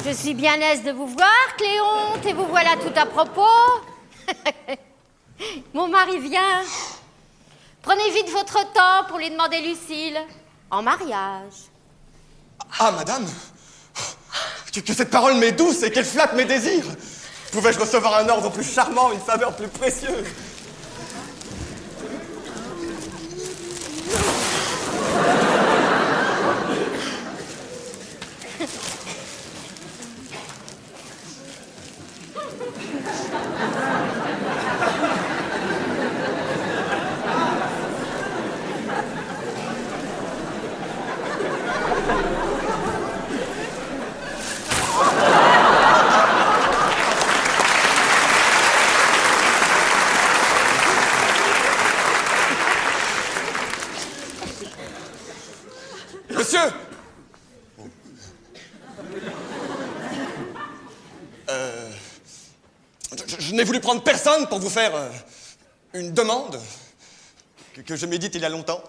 Je suis bien aise de vous voir, Cléonte, et vous voilà tout à propos. Mon mari vient. Prenez vite votre temps pour lui demander Lucille en mariage. Ah, madame, que cette parole m'est douce et qu'elle flatte mes désirs. Pouvais-je recevoir un ordre plus charmant, une faveur plus précieuse? Monsieur! Je n'ai voulu prendre personne pour vous faire une demande que je médite il y a longtemps.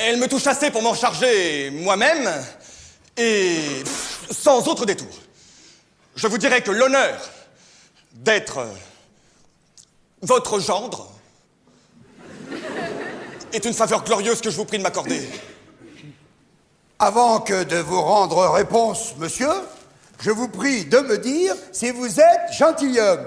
Elle me touche assez pour m'en charger moi-même, et sans autre détour. Je vous dirais que l'honneur d'être votre gendre est une faveur glorieuse que je vous prie de m'accorder. Avant que de vous rendre réponse, monsieur, je vous prie de me dire si vous êtes gentilhomme.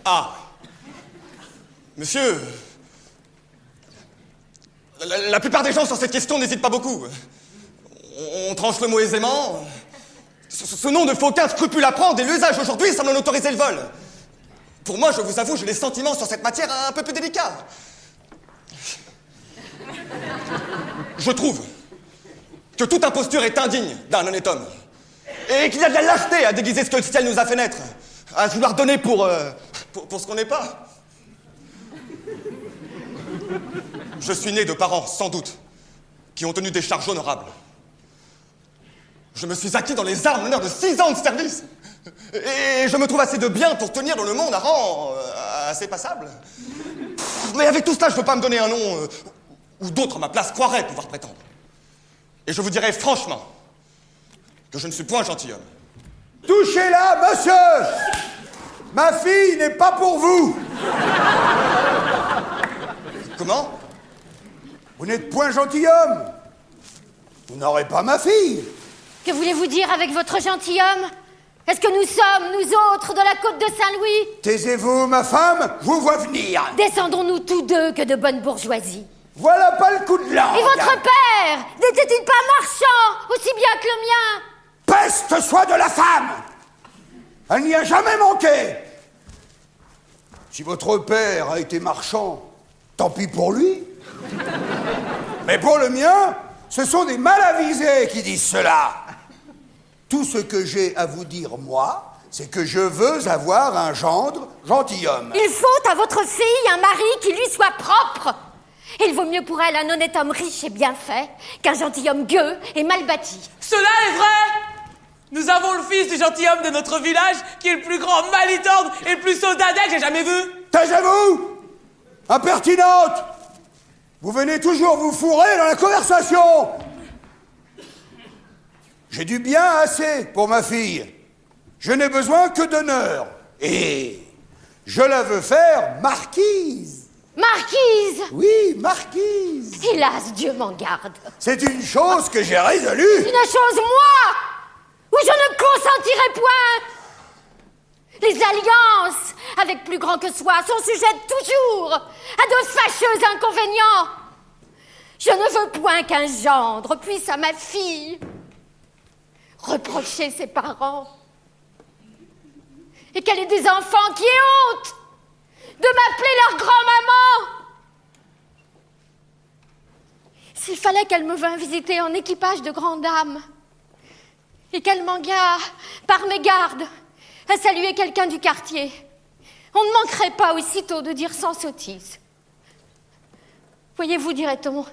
Ah, monsieur, la plupart des gens sur cette question n'hésitent pas beaucoup. On tranche le mot aisément. Ce nom ne faut aucun scrupule à prendre et l'usage aujourd'hui semble en autoriser le vol. Pour moi, je vous avoue, j'ai des sentiments sur cette matière un peu plus délicats. Je trouve que toute imposture est indigne d'un honnête homme et qu'il y a de la lâcheté à déguiser ce que le ciel nous a fait naître, à vouloir donner pour ce qu'on n'est pas. Je suis né de parents, sans doute, qui ont tenu des charges honorables. Je me suis acquis dans les armes l'honneur de 6 ans de service. Et je me trouve assez de bien pour tenir dans le monde un rang assez passable. Mais avec tout cela, je ne peux pas me donner un nom où d'autres à ma place croiraient pouvoir prétendre. Et je vous dirais franchement que je ne suis point gentilhomme. Touchez-la, monsieur! Ma fille n'est pas pour vous! Comment? Vous n'êtes point gentilhomme! Vous n'aurez pas ma fille! Que voulez-vous dire avec votre gentilhomme? Est-ce que nous sommes, nous autres, de la côte de Saint-Louis? Taisez-vous, ma femme, je vous vois venir! Descendons-nous tous deux que de bonne bourgeoisie. Voilà pas le coup de langue! Et votre père n'était-il pas marchand, aussi bien que le mien? Peste soit de la femme! Elle n'y a jamais manqué! Si votre père a été marchand, tant pis pour lui. Mais pour le mien, ce sont des malavisés qui disent cela. Tout ce que j'ai à vous dire, moi, c'est que je veux avoir un gendre gentilhomme. Il faut à votre fille un mari qui lui soit propre. Il vaut mieux pour elle un honnête homme riche et bien fait qu'un gentilhomme gueux et mal bâti. Cela est vrai! Nous avons le fils du gentilhomme de notre village qui est le plus grand malitordre et le plus saudadet que j'ai jamais vu. Taisez-vous! Impertinente! Vous venez toujours vous fourrer dans la conversation! J'ai du bien assez pour ma fille. Je n'ai besoin que d'honneur. Et je la veux faire marquise. Marquise! Oui, marquise. Hélas, Dieu m'en garde. C'est une chose que j'ai résolue. Une chose, moi, où je ne consentirai point. Les alliances, avec plus grand que soi, sont sujettes toujours à de fâcheux inconvénients. Je ne veux point qu'un gendre puisse à ma fille reprocher ses parents. Et qu'elle ait des enfants qui aient honte de m'appeler leur grand-maman. S'il fallait qu'elle me vînt visiter en équipage de grande dame et qu'elle m'engueulât par mégarde à saluer quelqu'un du quartier, on ne manquerait pas aussitôt de dire sans sottise. Voyez-vous, dirait-on,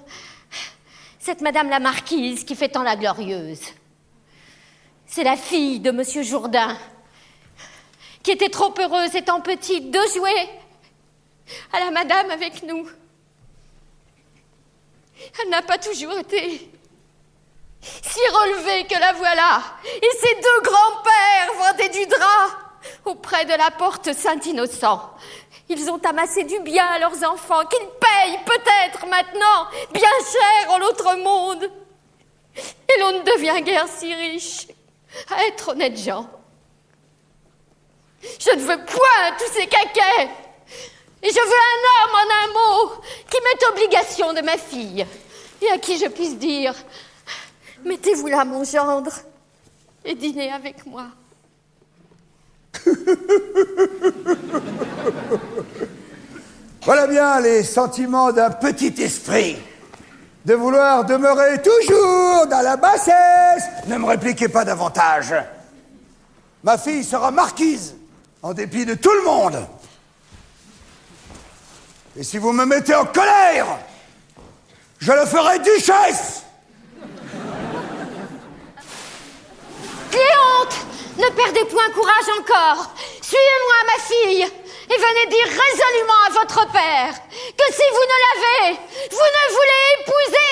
cette madame la marquise qui fait tant la glorieuse, c'est la fille de monsieur Jourdain, qui était trop heureuse, étant petite, de jouer à la madame avec nous. Elle n'a pas toujours été si relevée que la voilà, et ses deux grands-pères vendaient du drap auprès de la porte Saint-Innocent. Ils ont amassé du bien à leurs enfants, qu'ils payent peut-être maintenant bien cher en l'autre monde. Et l'on ne devient guère si riche à être honnête gens. Je ne veux point tous ces caquets. Et je veux un homme, en un mot, qui mette obligation de ma fille, et à qui je puisse dire « Mettez-vous là, mon gendre, et dînez avec moi. » Voilà bien les sentiments d'un petit esprit. De vouloir demeurer toujours dans la bassesse. Ne me répliquez pas davantage. Ma fille sera marquise, en dépit de tout le monde. Et si vous me mettez en colère, je le ferai duchesse. Cléante, ne perdez point courage encore. Suivez-moi, ma fille, et venez dire résolument à votre père que si vous ne l'avez, vous ne voulez épouser